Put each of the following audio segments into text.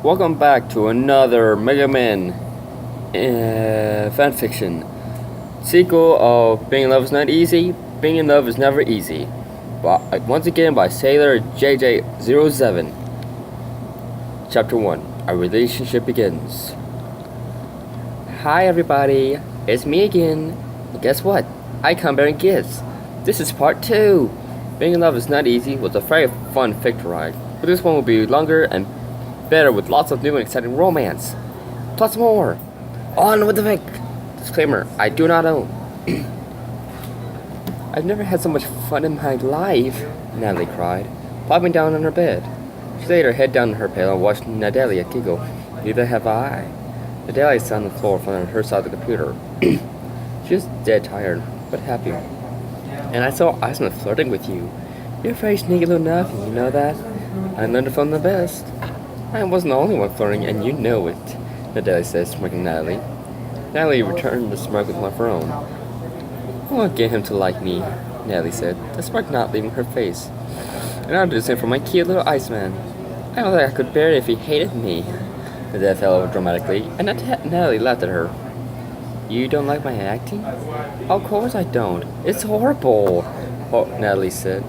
Welcome back to another Mega Man fanfiction. Sequel of Being in Love is Not Easy, Being in Love is Never Easy. Once again by Sailor JJ07. Chapter 1. Our relationship begins. Hi everybody, it's me again. And guess what? I come bearing gifts. This is part 2. Being in Love is Not Easy was a very fun fic to write, but this one will be longer and better with lots of new and exciting romance. Plus more. On with the fic. Disclaimer, I do not own. I've never had so much fun in my life, Natalie cried, plopping down on her bed. She laid her head down on her pillow and watched Natalia giggle. Neither have I. Natalia sat on the floor in front of her side of the computer. She was dead tired, but happy. And I saw Iceman flirting with you. You're very sneaky little enough, and you know that. I learned it from the best. I wasn't the only one flirting, and you know it, Natalia said, smirking Natalie. Natalie returned the smirk with my own. I won't get him to like me, Natalie said, the smirk not leaving her face. And I'll do the same for my cute little Iceman. I don't think I could bear it if he hated me. Natalia fell over dramatically, and Natalie laughed at her. You don't like my acting? Of course I don't. It's horrible, Natalie said,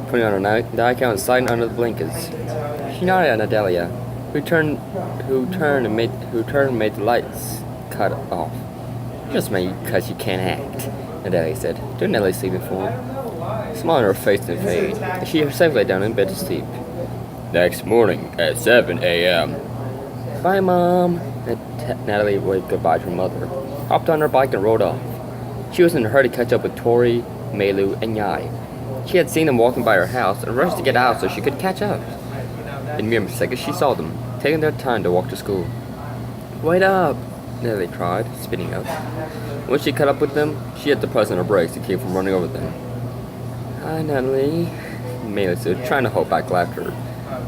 putting on her nightgown and sliding under the blankets. She nodded at Natalia, who turned and made the lights cut off. Just made because you can't act, Natalia said, to Natalie's sleeping form. Smile on her face didn't fade, and she herself lay down in bed to sleep. Next morning at 7 a.m. Bye, Mom. Natalie waved goodbye to her mother, hopped on her bike and rode off. She was in a hurry to catch up with Tori, Melu, and Yai. She had seen them walking by her house and rushed to get out so she could catch up. In mere seconds she saw them, taking their time to walk to school. Wait up, Natalie cried, speeding up. When she caught up with them, she had to press on her brakes to keep from running over them. Hi, Natalie, Melu said, trying to hold back laughter.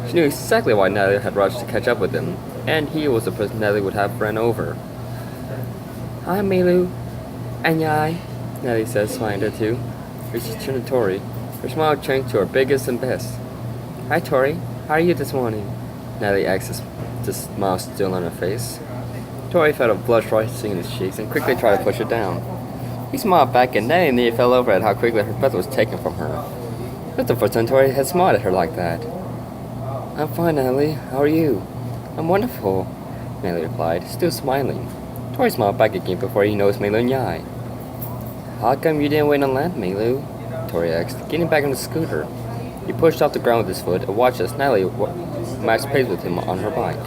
She knew exactly why Natalie had rushed to catch up with them, and he was the person Natalie would have ran over. Hi, Melu. And Yai, Natalie said, smiling at her too. She turned to Tori. Her smile changed to her biggest and best. Hi, Tori. How are you this morning? Natalie asked, the smile still on her face. Tori felt a blush rising in his cheeks and quickly tried to push it down. He smiled back and Natalie nearly fell over at how quickly her breath was taken from her. That's the first time Tori had smiled at her like that. I'm fine, Natalie. How are you? I'm wonderful, Natalie replied, still smiling. Tori smiled back again before he noticed Melu and Yai. How come you didn't wait on land, Melu? Tori asked, getting back on the scooter. He pushed off the ground with his foot and watched as Natalie matched pace with him on her bike.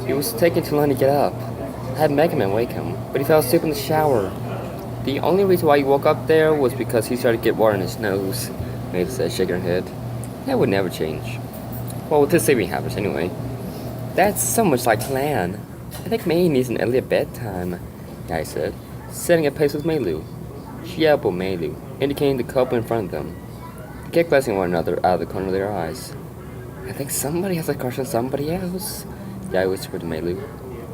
He was taking too long to get up. I had Mega Man wake him, but he fell asleep in the shower. The only reason why he woke up there was because he started to get water in his nose, Natalie said, shaking her head. That would never change. Well, with his sleeping habits anyway. That's so much like Lan. I think May needs an earlier bedtime, Yai said, setting a pace with Melu. She elbowed Melu, indicating the couple in front of them. They kept glancing at one another out of the corner of their eyes. I think somebody has a crush on somebody else, Yai whispered to Melu.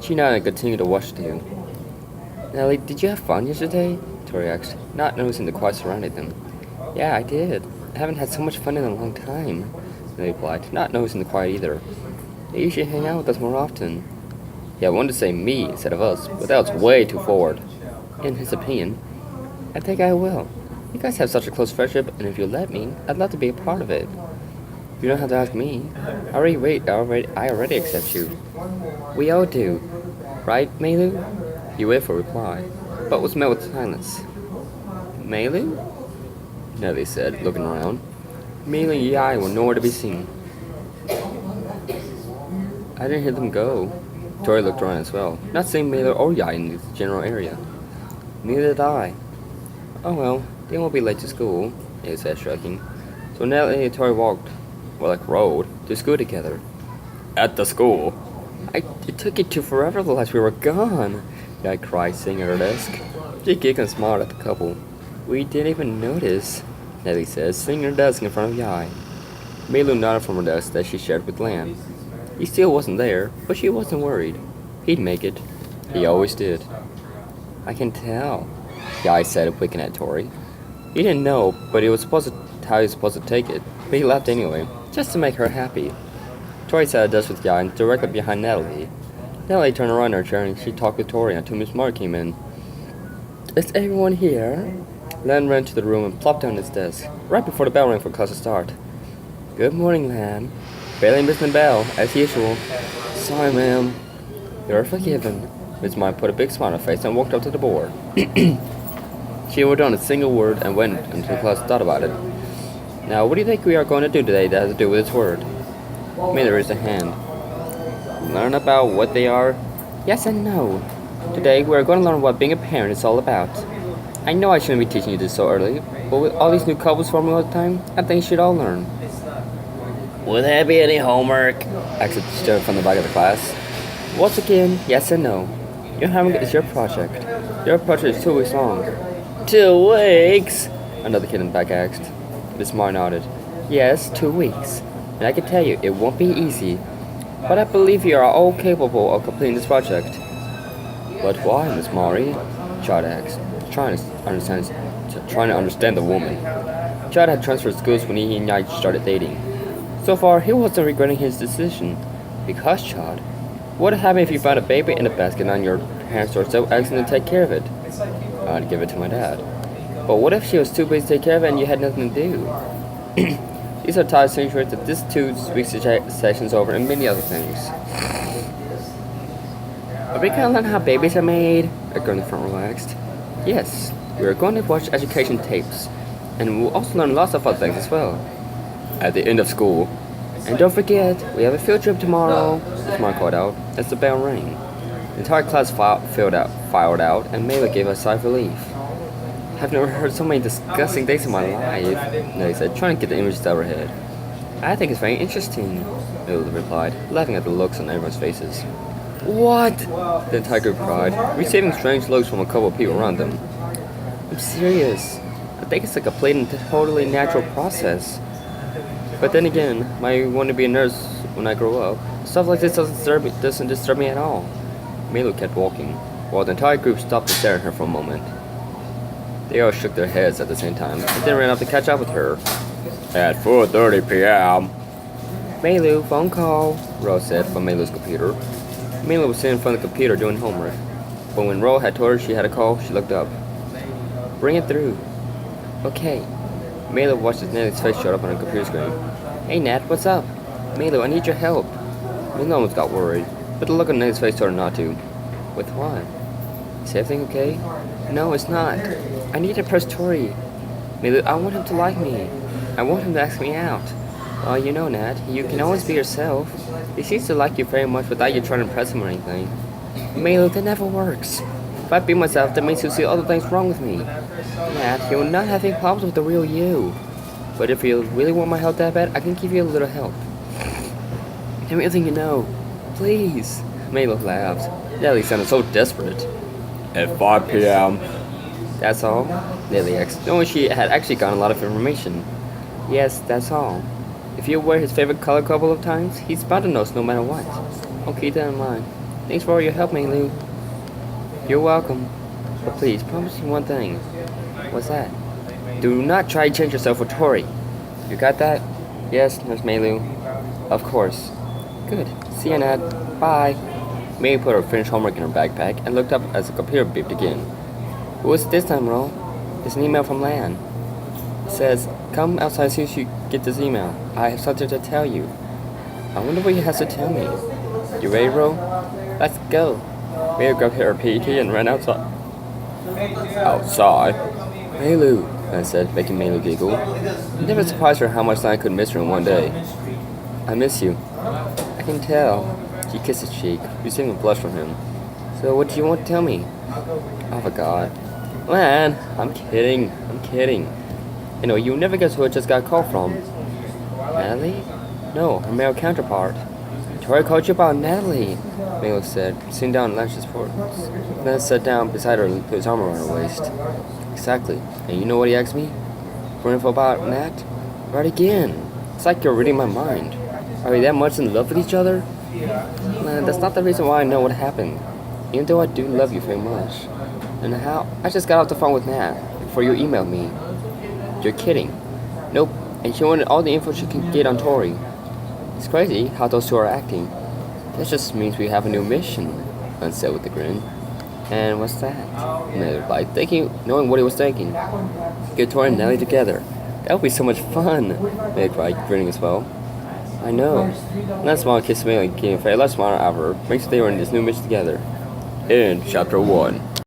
She nodded and continued to watch the two. Natalie, did you have fun yesterday? Tori asked, not noticing the quiet surrounding them. Yeah, I did. I haven't had so much fun in a long time, they replied, not noticing the quiet either. You should hang out with us more often. Yeah, I wanted to say me instead of us, but that was way too forward. In his opinion, I think I will. You guys have such a close friendship, and if you'll let me, I'd love to be a part of it. You don't have to ask me. I already accept you. We all do. Right, Melu? He waited for a reply, but was met with silence. Melu? Natalie said, looking around. Melu and Yai were nowhere to be seen. I didn't hear them go. Tori looked around as well, not seeing Melu or Yai in the general area. Neither did I. Oh well, they won't be late to school, he said, shrugging. So Natalie and Tori rode to school together. At the school? It took you two forever to realize we were gone, Yai cried, sitting at her desk. She giggled and smiled at the couple. We didn't even notice, Natalie said, sitting at her desk in front of Yai. Melu nodded from her desk that she shared with Lan. He still wasn't there, but she wasn't worried. He'd make it. He always did. I can tell, Yai said, winking at Tori. He didn't know, but how he was supposed to take it, but he laughed anyway, just to make her happy. Tori sat at a desk with Guy directly behind Natalie. Natalie turned around in her chair and she talked with Tori until Miss Marr came in. Is everyone here? Lan ran to the room and plopped down at his desk, right before the bell rang for class to start. Good morning, Lan. Barely missed the bell, as usual. Sorry, ma'am. You're forgiven. Miss Marr put a big smile on her face and walked up to the board. She wrote down a single word and went until the class thought about it. Now, what do you think we are going to do today that has to do with this word? Miller raised a hand. Learn about what they are? Yes and no. Today, we are going to learn what being a parent is all about. I know I shouldn't be teaching you this so early, but with all these new couples forming all the time, I think you should all learn. Will there be any homework? Asked the teacher from the back of the class. Once again, yes and no. Your homework is your project. Your project is 2 weeks long. 2 weeks? Another kid in the back asked. Miss Marr nodded. Yes, 2 weeks. And I can tell you, it won't be easy. But I believe you are all capable of completing this project. But why, Miss Marr? Chad asked, trying to understand the woman. Chad had transferred schools when he and I started dating. So far, he wasn't regretting his decision. Because, Chad, what would happen if you found a baby in a basket and your parents were so excellent to take care of it? I'd give it to my dad. But what if she was too busy to take care of it and you had nothing to do? These are tied to that this 2 weeks session's over and many other things. Are we going to learn how babies are made? A girl in the front relaxed. Yes, we are going to watch education tapes. And we'll also learn lots of other things as well. At the end of school. And don't forget, we have a field trip tomorrow, Miss Marr called out as the bell rang. The entire class filed out, and Mela gave a sigh of relief. I've never heard so many disgusting things in my life, Nellie said, trying to get the images out of her head. I think it's very interesting, Mela replied, laughing at the looks on everyone's faces. What? The entire group cried, receiving strange looks from a couple of people around them. I'm serious. I think it's a complete and totally natural process. But then again, I want to be a nurse when I grow up. Stuff like this doesn't disturb me at all. Milo kept walking, while the entire group stopped to stare at her for a moment. They all shook their heads at the same time, and then ran up to catch up with her. At 4:30 p.m. Milo, phone call, Rose said from Milo's computer. Milo was sitting in front of the computer doing homework. But when Rose had told her she had a call, she looked up. Bring it through. Okay. Milo watched as Nelly's face showed up on her computer screen. Hey Nat, what's up? Milo, I need your help. Milo almost got worried, but the look on Nelly's face told her not to. With what? Is everything okay? No, it's not. I need to impress Tori. Milo, I want him to like me. I want him to ask me out. Well, you know, Nat, you can always be yourself. He seems to like you very much without you trying to impress him or anything. Milo, that never works. If I be myself, that means he'll see all the things wrong with me. Nat, you will not have any problems with the real you. But if you really want my help that bad, I can give you a little help. Tell me everything you know. Please. Milo laughed. Nelly sounded so desperate. At 5 p.m. That's all? Nelly asked, knowing she had actually gotten a lot of information. Yes, that's all. If you wear his favorite color a couple of times, he's bound to notice no matter what. I'll keep that in mind. Thanks for all your help, Milo. You're welcome. But please, promise me one thing. What's that? Do not try to change yourself for Tori. You got that? Yes, Nurse Melu. Of course. Good. See you, Nat. Bye. May put her finished homework in her backpack and looked up as the computer beeped again. Who is it this time, Ro? It's an email from Lan. It says, come outside as soon as you get this email. I have something to tell you. I wonder what he has to tell me. You ready, Ro? Let's go. May grabbed her PT and ran outside. Outside? Melu, I said, making Melu giggle. It never surprised her how much I could miss her in one day. I miss you. I can tell. She kissed his cheek, receiving a blush from him. So what do you want to tell me? Oh my god. Man, I'm kidding. You know, you never guess who I just got a call from. Natalie? No, her male counterpart. Tori called you about Natalie, Milo said, sitting down on Lance's porch. Then sat down beside her and put his arm around her waist. Exactly. And you know what he asked me? For info about Nat? Right again. It's like you're reading my mind. Are we that much in love with each other? Man, that's not the reason why I know what happened. Even though I do love you very much. And how? I just got off the phone with Nat before you emailed me. You're kidding. Nope. And she wanted all the info she could get on Tori. It's crazy how those two are acting. That just means we have a new mission, Hunt said with a grin. And what's that? Nelly replied, knowing what he was thinking. Get Tori and Nelly together. That would be so much fun, Nelly cried, grinning as well. I know. And that smile kissed Nelly, giving a last smile at her, makes they were in this new mission together. In Chapter 1.